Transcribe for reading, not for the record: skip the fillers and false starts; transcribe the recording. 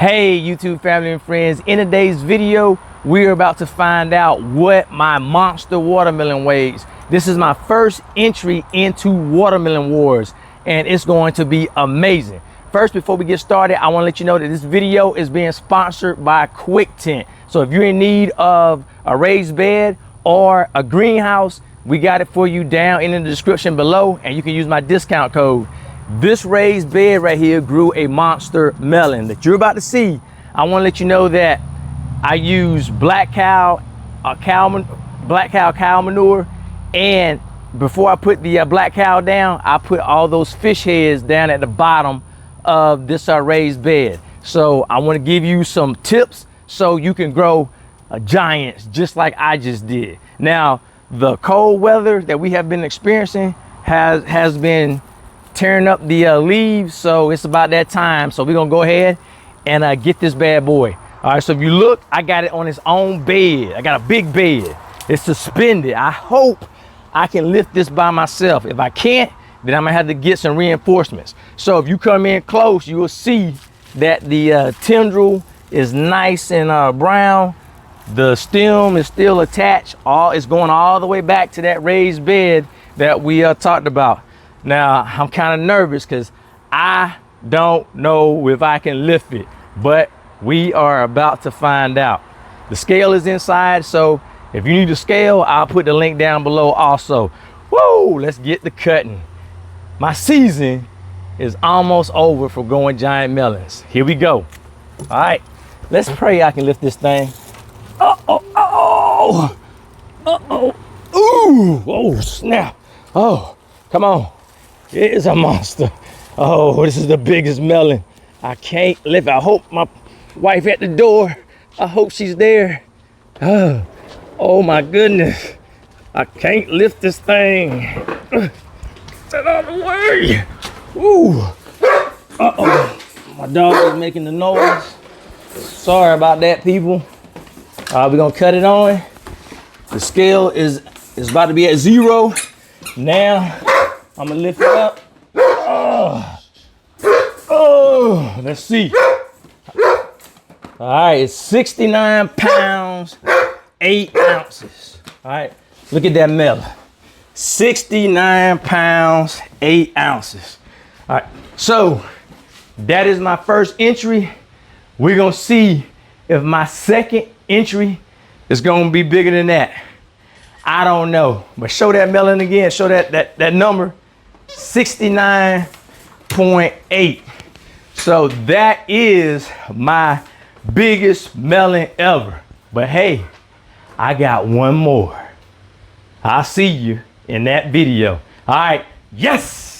Hey YouTube family and friends, in today's video we are about to find out what my monster watermelon weighs. This is my first entry into watermelon wars and it's going to be amazing. First, before we get started, I want to let you know that this video is being sponsored by Quictent. So if you're in need of a raised bed or a greenhouse, we got it for you down in the description below, and you can use my discount code. This raised bed right here grew a monster melon that you're about to see. I want to let you know that I use black cow manure, and before I put the black cow down, I put all those fish heads down at the bottom of this raised bed. So I want to give you some tips so you can grow giants just like I just did. Now, the cold weather that we have been experiencing has been tearing up the leaves, so it's about that time. So we're gonna go ahead and get this bad boy. All right, so if you look, I got it on its own bed. I got a big bed. It's suspended. I hope I can lift this by myself. If I can't, then I'm gonna have to get some reinforcements. So if you come in close, you will see that the tendril is nice and brown. The stem is still attached. It's going all the way back to that raised bed that we talked about. Now, I'm kind of nervous because I don't know if I can lift it, but we are about to find out. The scale is inside, so if you need a scale, I'll put the link down below also. Whoa, let's get the cutting. My season is almost over for growing giant melons. Here we go. All right, let's pray I can lift this thing. Ooh, oh, snap. Oh, come on. It is a monster. Oh, this is the biggest melon. I can't lift. I hope my wife at the door. I hope she's there. Oh my goodness. I can't lift this thing. Get out of the way. Ooh. Uh-oh. My dog is making the noise. Sorry about that, people. We're gonna cut it on. The scale is about to be at 0. Now, I'm gonna lift it up. Oh, let's see. All right, it's 69 pounds, 8 ounces. All right, look at that melon. 69 pounds, 8 ounces. All right, so that is my first entry. We're gonna see if my second entry is gonna be bigger than that. I don't know, but show that melon again. Show that number. 69.8. So that is my biggest melon ever. But hey, I got one more. I'll see you in that video. All right, yes.